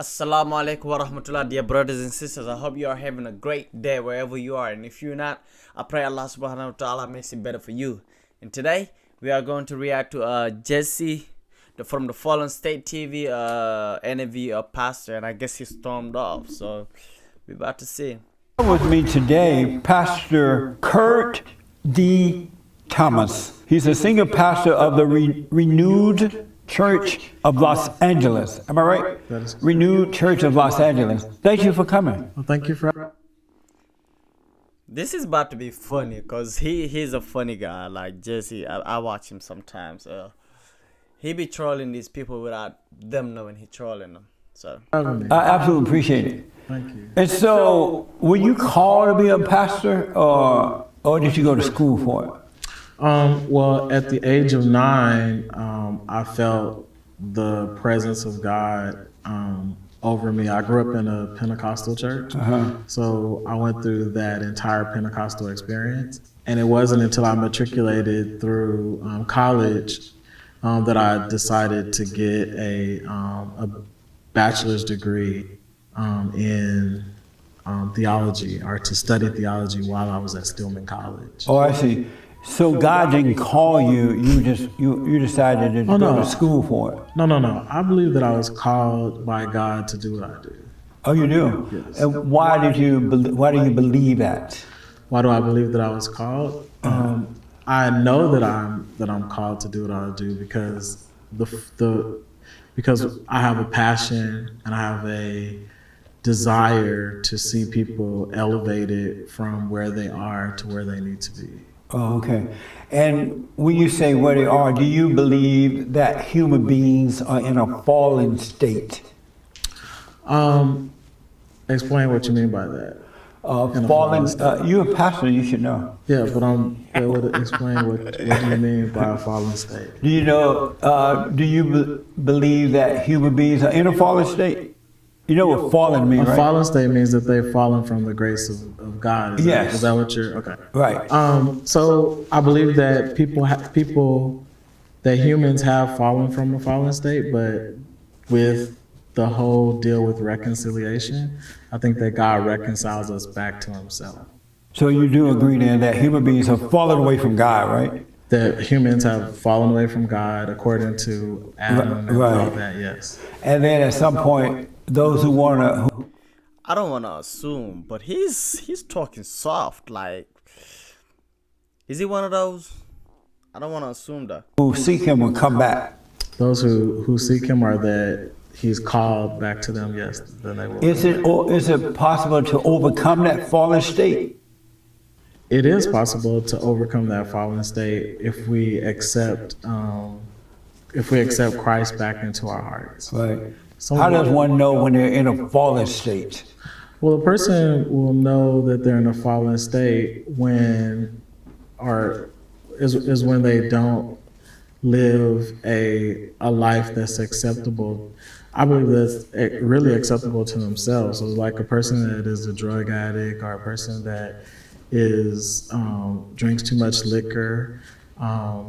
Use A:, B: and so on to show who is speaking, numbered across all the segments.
A: Assalamu alaikum wa rahmatullah, dear brothers and sisters. I hope you are having a great day wherever you are. And if you're not, I pray Allah subhanahu wa ta'ala makes it better for you. And today, we are going to react to Jesse from the Fallen State TV interview pastor. And I guess he stormed off. So, we're about to see.
B: With me today, Pastor Kurt D. Thomas. He's a senior pastor of the Renewed Church of Los Angeles. Am I right?
C: That is
B: Renewed Church of Los Angeles. Thank you for coming.
C: Well, thank you for.
A: This is about to be funny because he's a funny guy. Like Jesse, I watch him sometimes. He be trolling these people without them knowing he trolling them. So
B: I absolutely appreciate it.
C: Thank you.
B: And so, were you called to be a pastor, or did you go to school for it?
C: Well, at the age of 9, I felt the presence of God over me. I grew up in a Pentecostal church, so I went through that entire Pentecostal experience. And it wasn't until I matriculated through college that I decided to get a bachelor's degree in theology, or to study theology while I was at Stillman College.
B: Oh, I see. So God didn't call you. You decided to go to school for it.
C: No. I believe that I was called by God to do what I do.
B: Oh, you do.
C: Yes.
B: And why do you believe that?
C: Why do I believe that I was called? I know that I'm called to do what I do because because I have a passion and I have a desire to see people elevated from where they are to where they need to be.
B: Oh, okay. And when you say where they are, do you believe that human beings are in a fallen state?
C: Explain what you mean by that.
B: Fallen. You're a pastor, you should know.
C: Yeah, but explain what do you mean by a fallen state?
B: Do you know? Do you believe that human beings are in a fallen state? You know what fallen means, right?
C: A fallen state means that they've fallen from the grace of God. Is that what you're, okay.
B: Right.
C: So I believe that that humans have fallen from a fallen state, but with the whole deal with reconciliation, I think that God reconciles us back to himself.
B: So you do agree then that human beings have fallen away from God, right?
C: That humans have fallen away from God according to Adam and all that, yes.
B: And then at some point, those who want to...
A: I don't want to assume, but he's talking soft. Like, is he one of those? I don't want to assume that.
B: Who seek him will come back.
C: Those who seek him are that he's called back to them, yes. Then they will.
B: Is it possible to overcome that fallen state?
C: It is possible to overcome that fallen state if we accept Christ back into our hearts.
B: Right. How does one know when they're in a fallen state?
C: Well, a person will know that they're in a fallen state when they don't live a life that's acceptable. I believe that's really acceptable to themselves. So like a person that is a drug addict, or a person that is drinks too much liquor, a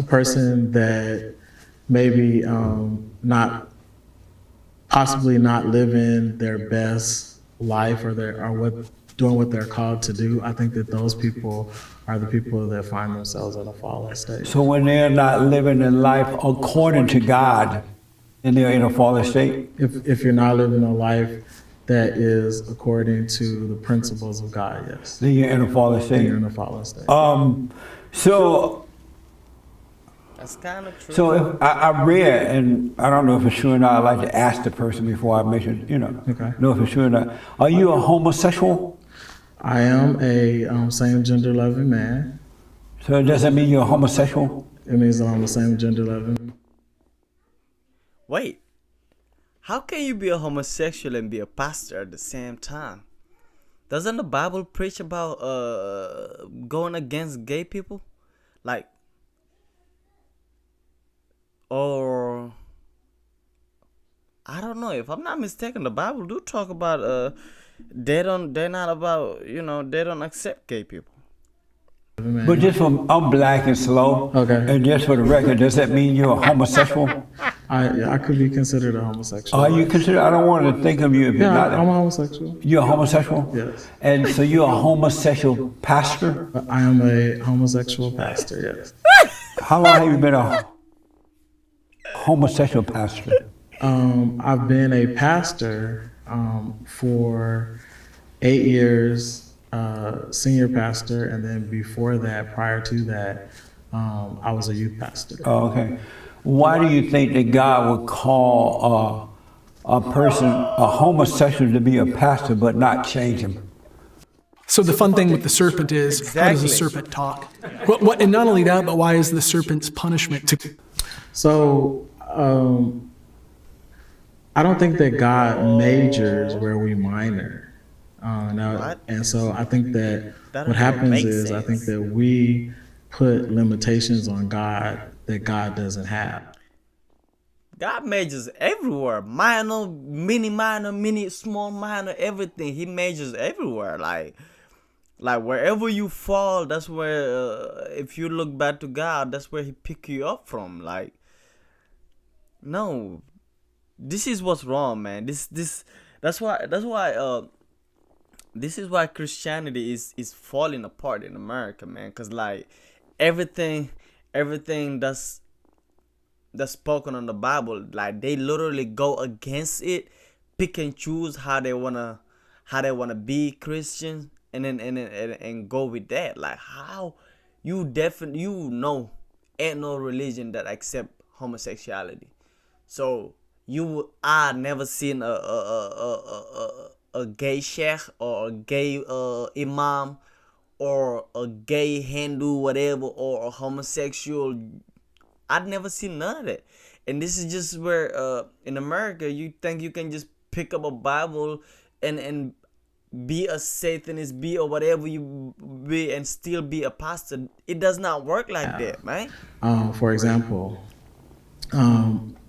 C: person that maybe possibly not living their best life, or doing what they're called to do. I think that those people are the people that find themselves in a fallen state.
B: So when they're not living their life according to God, then they're in a fallen state?
C: If you're not living a life that is according to the principles of God, yes.
B: Then you're in a fallen state.
C: Then you're in a fallen state.
B: So
A: That's kind of true.
B: So if I read, and I don't know if it's true or not, I like to ask the person before I mention,
C: Okay.
B: know if it's true or not. Are you a homosexual?
C: I am a same gender loving man.
B: So does that mean you're a homosexual?
C: It means that I'm a same gender loving.
A: Wait, how can you be a homosexual and be a pastor at the same time? Doesn't the Bible preach about going against gay people? Like, or I don't know, if I'm not mistaken, the Bible do talk about they don't accept gay people.
B: But just from I'm black and slow,
C: Okay.
B: and just for the record, does that mean you're a homosexual?
C: I could be considered a homosexual.
B: Are you consider? I don't want to think of you if you're
C: Yeah,
B: not.
C: I'm a homosexual.
B: You're a homosexual?
C: Yes.
B: And so you're a homosexual pastor?
C: I am a homosexual pastor, yes.
B: How long have you been a homosexual pastor?
C: I've been a pastor for 8 years, senior pastor, and then before that, prior to that, I was a youth pastor.
B: Oh, okay. Why do you think that God would call a person, a homosexual, to be a pastor but not change him?
D: So the fun thing with the serpent is, how does the serpent talk? And not only that, but why is the serpent's punishment to?
C: So I don't think that God majors where we minor. And so I think that what happens is I think that we put limitations on God that God doesn't have.
A: God majors everywhere. Minor, mini, small, minor, everything. He majors everywhere. Like wherever you fall, that's where, if you look back to God, that's where he pick you up from. Like, no, this is what's wrong, man. That's why this is why Christianity is falling apart in America, man. Cause like everything that's spoken on the Bible, like they literally go against it, pick and choose how they wanna be Christians, and then go with that. Like, how you ain't no religion that accept homosexuality. So I never seen a gay sheikh or a gay imam or a gay Hindu, whatever, or a homosexual. I'd never seen none of that. And this is just where in America you think you can just pick up a Bible and be a Satanist, be or whatever you be, and still be a pastor. It does not work like that, man.
C: For example,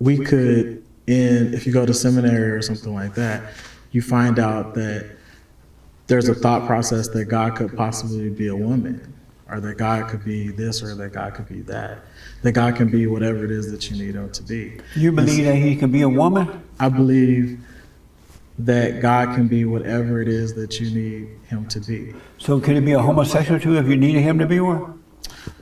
C: we could, if you go to seminary or something like that, you find out that there's a thought process that God could possibly be a woman, or that God could be this, or that God could be that God can be whatever it is that you need him to be.
B: You believe that he can be a woman?
C: I believe that God can be whatever it is that you need him to be.
B: So can he be a homosexual too if you needed him to be one?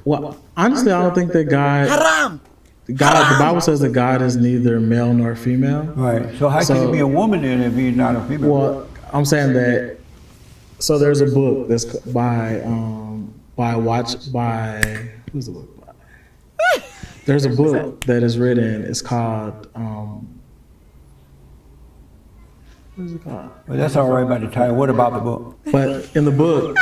C: Well, honestly, I don't think that
A: Haram!
C: the Bible says that God is neither male nor female.
B: Right. So how can he be a woman then if he's not a female?
C: Well, I'm saying that. So there's a book that's by who's the book by? There's a book that is written. It's called what is it called?
B: Well, that's all right about the title. What about the book?
C: But in the book,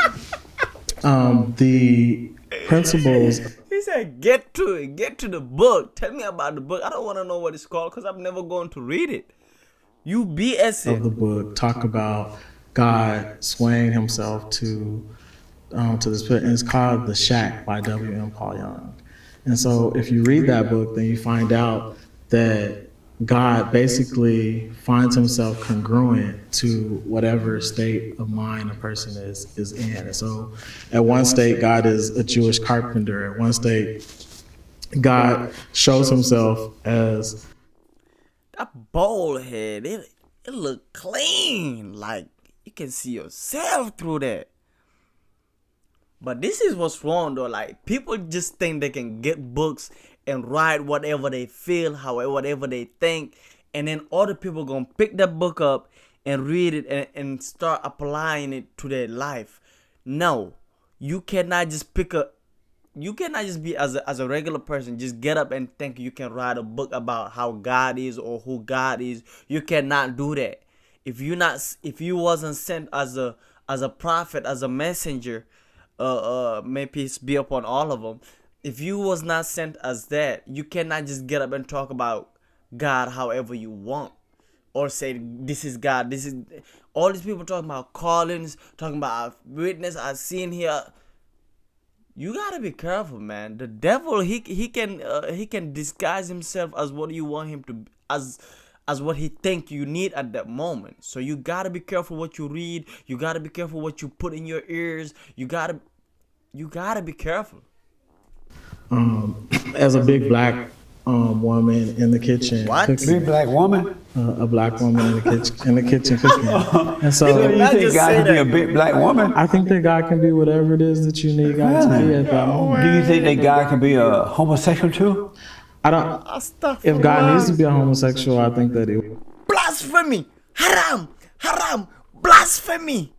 C: the principles.
A: He said, get to it. Get to the book. Tell me about the book. I don't want to know what it's called because I'm never going to read it. You BS it.
C: Of the book talk about God swaying himself to the spirit, and it's called The Shack by W.M. Paul Young. And so if you read that book, then you find out that God basically finds himself congruent to whatever state of mind a person is in. And so at one state, God is a Jewish carpenter. At one state, God shows himself as
A: That bald head, it look clean. Like, you can see yourself through that. But this is what's wrong though. Like, people just think they can get books and write whatever they feel, however, whatever they think, and then other people gonna pick that book up and read it and start applying it to their life. No, you cannot just you cannot just be as a regular person, just get up and think you can write a book about how God is or who God is. You cannot do that. If you wasn't sent as a prophet, as a messenger, may peace be upon all of them. If you was not sent as that, you cannot just get up and talk about God however you want, or say this is God. This is all these people talking about callings, talking about witness I've seen here. You gotta be careful, man. The devil, he can disguise himself as what you want him to, as what he think you need at that moment. So you gotta be careful what you read. You gotta be careful what you put in your ears. You gotta be careful.
C: As a big black woman in the kitchen
A: What?
C: cooking.
B: Big black woman?
C: A black woman in the kitchen cooking. And
B: So
C: so
B: you
A: Not
B: think
A: just
B: God
A: say
B: can be
A: that.
B: a big black woman?
C: I think that God can be whatever it is that you need God to be at that moment.
B: Do you think that God can be a homosexual too?
C: I don't. If God needs to be a homosexual, I think that he.
A: Blasphemy! Haram! Haram! Blasphemy!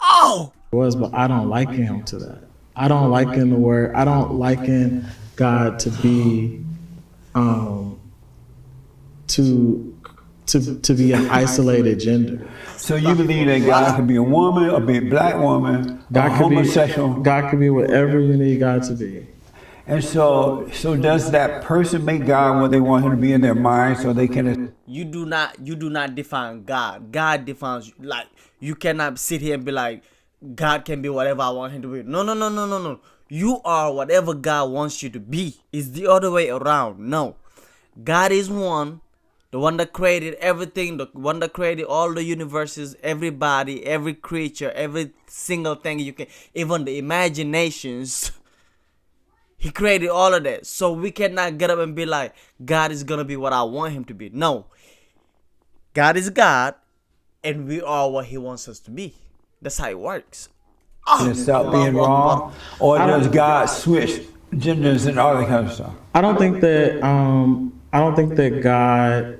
A: Oh!
C: Was, but I don't liken him to that. I don't liken the word. I don't liken God to be, to be an isolated gender.
B: So you believe that God can be a woman, a big black woman, a
C: God could
B: homosexual?
C: be. God could be whatever you need God to be.
B: And so does that person make God what they want him to be in their mind so they can?
A: You do not define God. God defines you. Like, you cannot sit here and be like, God can be whatever I want him to be. No. You are whatever God wants you to be. It's the other way around. No. God is one. The one that created everything. The one that created all the universes, everybody, every creature, every single thing you can, even the imaginations. He created all of that. So we cannot get up and be like, God is going to be what I want him to be. No. God is God, and we are what he wants us to be. That's how it works.
B: Can it stop being wrong? Or does God switch genders and all that kind of stuff?
C: I don't think that. I don't think that God,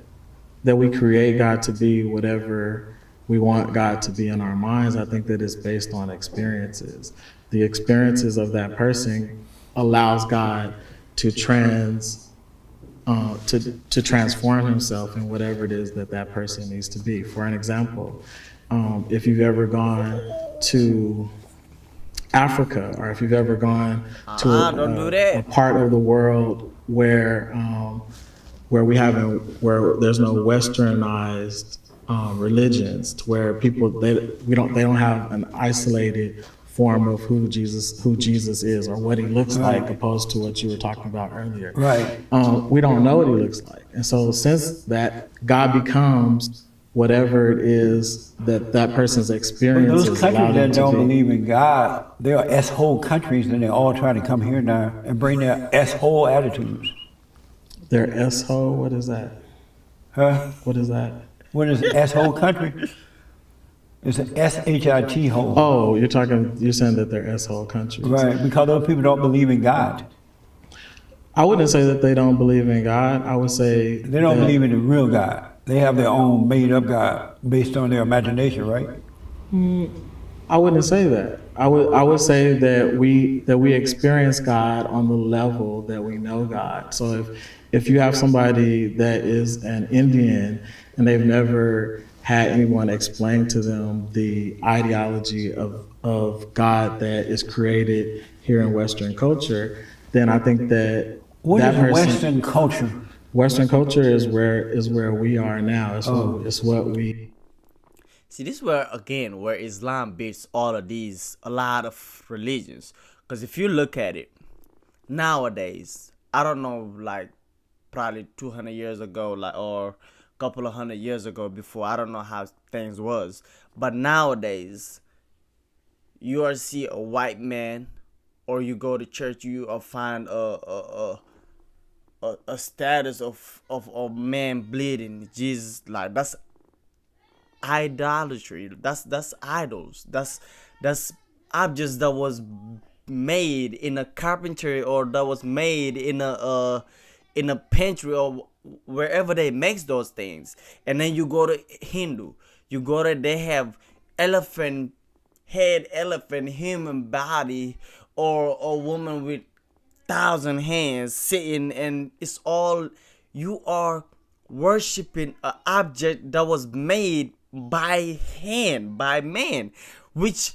C: that we create God to be whatever we want God to be in our minds. I think that it's based on experiences. The experiences of that person allows God to transform himself in whatever it is that that person needs to be. For an example, if you've ever gone to Africa, or if you've ever gone to
A: don't do that.
C: a part of the world where there's no westernized religions, to where people they don't have an isolated form of who Jesus is or what he looks like, opposed to what you were talking about earlier.
B: Right.
C: We don't know what he looks like, and so since that, God becomes whatever it is that that person's experience
B: Those
C: is allowed
B: countries
C: them
B: that
C: to
B: don't
C: be.
B: believe in God, they are S-hole countries, and they're all trying to come here now and bring their S-hole attitudes.
C: They're S-hole. What is that?
B: Huh?
C: What is that?
B: What is an S-hole country? It's an S-H-I-T hole.
C: Oh, you're saying that they're S-hole countries.
B: Right, because those people don't believe in God.
C: I wouldn't say that they don't believe in God. I would say
B: They don't
C: that-
B: believe in the real God. They have their own made-up God based on their imagination, right?
C: I wouldn't say that. I would say that we experience God on the level that we know God. So if you have somebody that is an Indian and they've never had anyone explain to them the ideology of God that is created here in Western culture, then I think that
B: What
C: that
B: is
C: person,
B: Western culture?
C: Western culture is where we are now. It's what we.
A: See, this is where Islam beats all of these, a lot of religions. Because if you look at it, nowadays, I don't know, like probably 200 years ago, like, or a couple of 100 years ago before, I don't know how things was. But nowadays, you are see a white man, or you go to church, you will find a status of a man bleeding. Jesus, like, that's idolatry. That's idols. That's objects that was made in a carpentry, or that was made in a pantry, or wherever they makes those things. And then you go to Hindu, they have elephant head, elephant human body, or a woman with 1,000 hands sitting, and it's all, you are worshiping an object that was made by hand, by man, which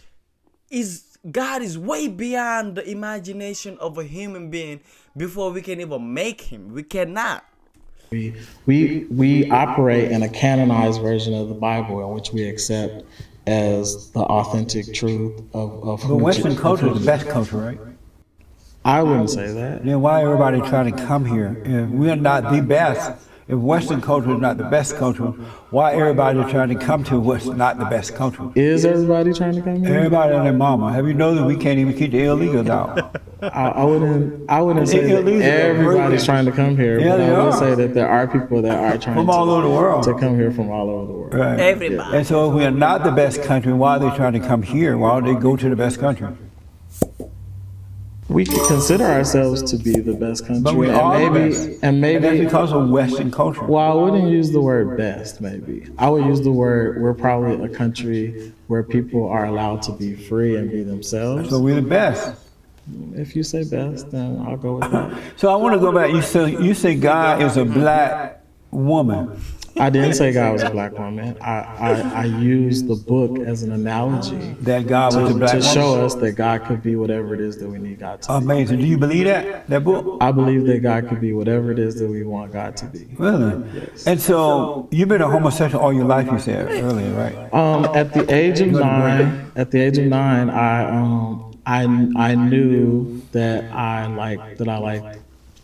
A: is, God is way beyond the imagination of a human being. Before we can even make him, we cannot.
C: We operate in a canonized version of the Bible, in which we accept as the authentic truth of
B: But Western culture is the best culture, right?
C: I wouldn't say that.
B: Then why everybody trying to come here? If we're not the best, If Western culture is not the best culture, why everybody trying to come to what's not the best culture?
C: Is everybody trying to come here?
B: Everybody and their mama. Have you know that we can't even keep the illegals out?
C: I wouldn't say that
B: Illegals are
C: everybody's
B: great.
C: trying to come here,
B: Yeah,
C: but
B: they
C: I would
B: are.
C: say that there are people that are trying
B: From all over the world.
C: to come here from all over the world.
B: Right.
A: Everybody.
B: And so if we are not the best country, why are they trying to come here? Why don't they go to the best country?
C: We could consider ourselves to be the best country,
B: But we
C: and
B: are the
C: maybe,
B: best.
C: and
B: And that's
C: maybe.
B: because of Western culture.
C: Well, I wouldn't use the word best. Maybe I would use the word. We're probably a country where people are allowed to be free and be themselves.
B: So we're the best.
C: If you say best, then I'll go with that.
B: So I want to go back. You say God is a black woman.
C: I didn't say God was a black woman. I used the book as an analogy
B: That God was a black
C: to
B: woman.
C: show us that God could be whatever it is that we need God to be.
B: Amazing. Do you believe that book?
C: I believe that God could be whatever it is that we want God to be.
B: Really? And so you've been a homosexual all your life, you said earlier, right?
C: At the age of nine, I knew that I liked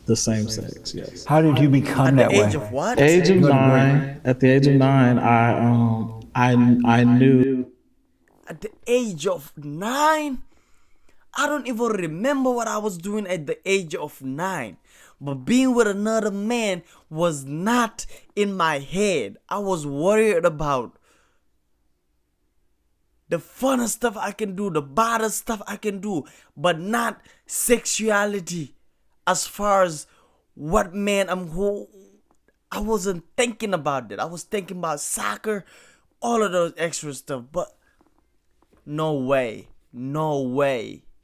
C: the same sex. Yes.
B: How did you become that way?
A: Age of what?
C: Age of nine. At the age of nine, I knew.
A: At the age of 9? I don't even remember what I was doing at the age of 9. But being with another man was not in my head. I was worried about the funnest stuff I can do, the baddest stuff I can do, but not sexuality. As far as what man I'm who, I wasn't thinking about that. I was thinking about soccer, all of those extra stuff. But no way,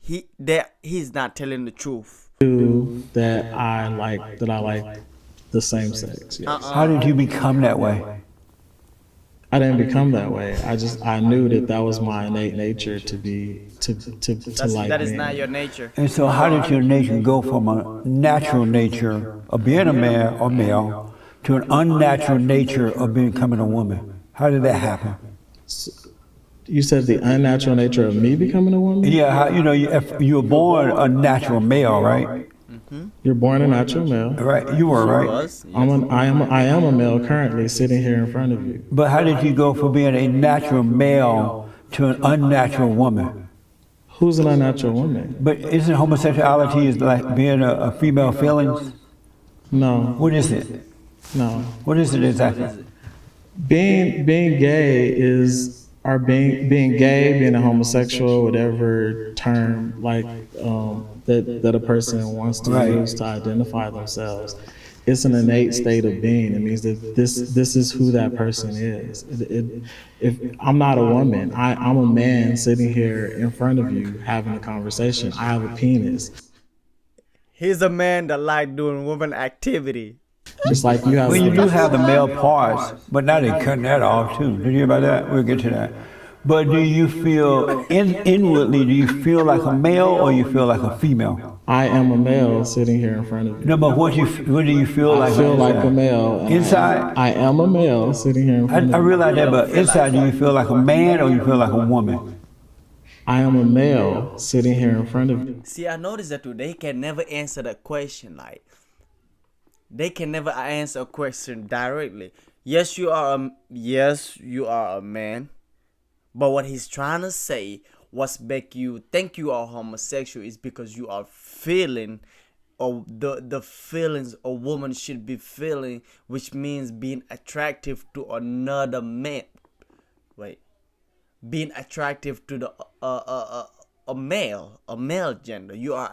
A: he's not telling the truth.
C: That I like the same sex. Yes.
B: How did you become that way?
C: I didn't become that way. I knew that was my innate nature to like
A: That is
C: men.
A: not your nature.
B: And so how did your nature go from a natural nature of being a man or male to an unnatural nature of becoming a woman? How did that happen?
C: You said the unnatural nature of me becoming a woman?
B: Yeah, how, if you were born a natural male, right?
C: You're born a natural male.
B: Right, you were, right?
A: Was?
C: I am a male currently sitting here in front of you.
B: But how did you go from being a natural male to an unnatural woman?
C: Who's an unnatural woman?
B: But isn't homosexuality is like being a female feelings?
C: No,
B: What is it?
C: no.
B: What is it exactly?
C: Being gay is, or being gay, being a homosexual, whatever term that a person wants to
B: Right.
C: use to identify themselves. It's an innate state of being. It means that this is who that person is. If I'm not a woman, I'm a man sitting here in front of you having a conversation. I have a penis,
A: He's a man that like doing woman activity.
C: just like you have.
B: Well, you do have the male parts, but now they're cutting that off too. Did you hear about that? We'll get to that. But do you feel inwardly? Do you feel like a male or you feel like a female?
C: I am a male sitting here in front of you.
B: No, but what do you feel like?
C: I feel like a
B: inside?
C: male. and
B: Inside?
C: I am a male sitting here in front of
B: I
C: you.
B: realize that, but inside, do you feel like a man or you feel like a woman?
C: I am a male sitting here in front of you.
A: See, I noticed that too. They can never answer the question. Like, they can never answer a question directly. Yes, you are a man. But what he's trying to say, what's make you think you are homosexual is because you are feeling, or the feelings a woman should be feeling, which means being attractive to another man. Being attractive to the a male gender. You are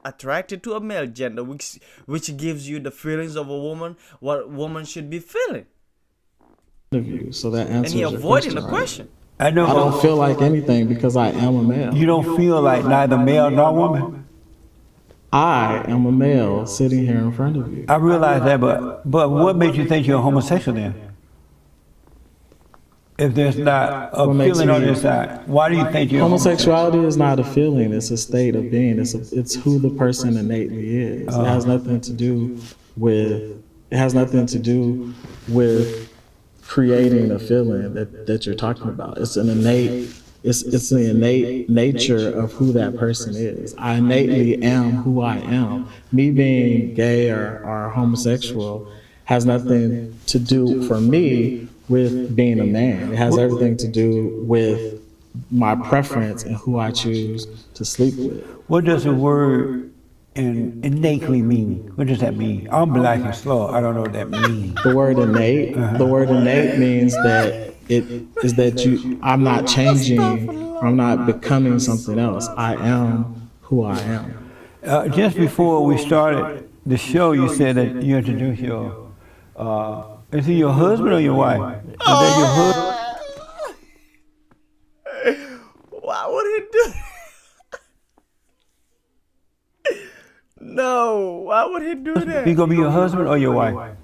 A: attracted to a male gender, which gives you the feelings of a woman, what a woman should be feeling.
C: So that
A: And
C: answers
A: he
C: your
A: avoiding
C: question,
A: the
C: right?
A: question.
B: I know.
C: I don't feel like anything because I am a male.
B: You don't feel like neither male nor woman.
C: I am a male sitting here in front of you.
B: I realize that, but what made you think you're a homosexual then? If there's not a
C: What makes
B: feeling on
C: me-
B: your side, why do you think you're
C: Homosexuality is not a feeling; it's a state of being. It's who the person innately is. It has nothing to do with. It has nothing to do with creating a feeling that you're talking about. It's an innate. It's the innate nature of who that person is. I innately am who I am. Me being gay or homosexual has nothing to do for me with being a man. It has everything to do with my preference and who I choose to sleep with.
B: What does the word innately mean? What does that mean? I'm black and slow. I don't know what that means.
C: The word innate, the word innate means that I'm not changing, I'm not becoming something else. I am who I am.
B: Just before we started the show, you said that you introduced your, is he your husband or your wife? Is that your husband?
A: Why would he do No, why would he do that?
B: He gonna be your husband or your wife?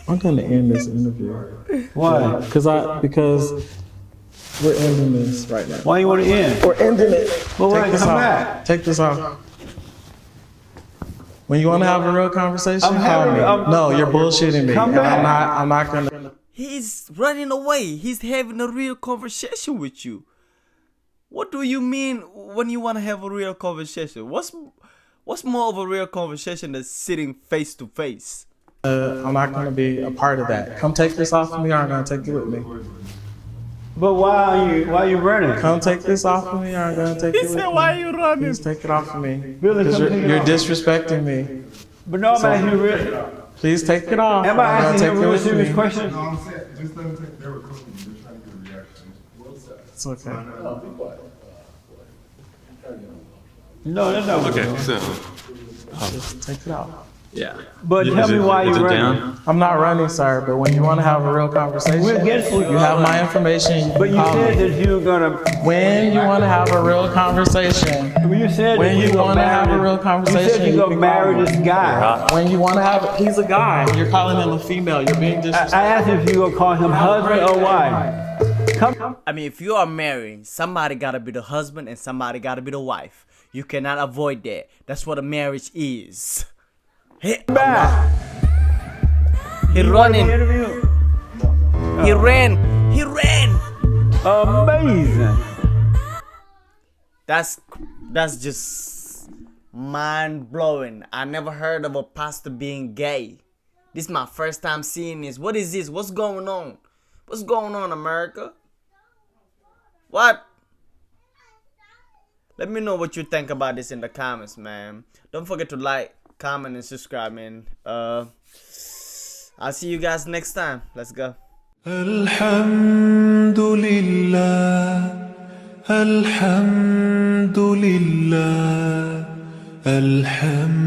C: I'm gonna end this interview.
B: Why?
C: Because we're ending this right now.
B: Why you want to end?
C: We're ending it.
B: Well, why
C: Take this
B: come
C: off.
B: back?
C: Take this off. When you want to have a real conversation,
B: I'm
C: call
B: having-
C: me.
B: I'm-
C: No, you're bullshitting me.
B: Come
C: And
B: back.
C: I'm not gonna.
A: He's running away. He's having a real conversation with you. What do you mean when you want to have a real conversation? What's more of a real conversation than sitting face to face?
C: I'm not gonna be a part of that. Come take this off of me, or I'm gonna take it with me.
B: But why are you running?
C: Come take this off of me, or I'm gonna take
A: He
C: it with
A: said,
C: me.
A: "Why are you running?"
C: Please take it off of me.
B: Billy,
C: Because
B: come take it
C: you're
B: off.
C: disrespecting me.
B: But no, I'm asking you really.
C: Please take it off.
B: Am I
C: I'm gonna
B: asking
C: take
B: you
C: it
B: real
C: with
B: serious
C: me.
B: questions?
E: No, I'm saying, just let them take their recruitment. They're trying to get a reaction.
C: It's okay.
B: No, that's not
F: Okay, so
C: Just take it off.
F: yeah.
B: But tell me why
F: is
B: you're
F: it
B: running.
F: down?
C: I'm not running, sir, but when you want to have a real conversation,
B: We'll get to it.
C: you have my information.
B: But you
C: call
B: said
C: me.
B: that you were gonna.
C: When you want to have a real conversation,
B: You said
C: When
B: that
C: you
B: gonna
C: wanna have
B: marry
C: a real
B: this-
C: conversation,
B: You said
C: you
B: you gonna
C: can
B: marry
C: call me.
B: this guy.
C: when you want to have, he's a guy. You're calling him a female. You're being
B: I
C: disrespectful.
B: asked if you gonna call him husband or wife. Come.
A: I mean, if you are married, somebody gotta be the husband and somebody gotta be the wife. You cannot avoid that. That's what a marriage is.
B: Back.
A: He running.
B: Interview.
A: He ran. He ran.
B: Amazing.
A: That's just mind blowing. I never heard of a pastor being gay. This is my first time seeing this. What is this? What's going on? What's going on, America? What? Let me know what you think about this in the comments, man. Don't forget to like, comment, and subscribe, man. I'll see you guys next time. Let's go.
G: الحمد لله الحمد لله الحمد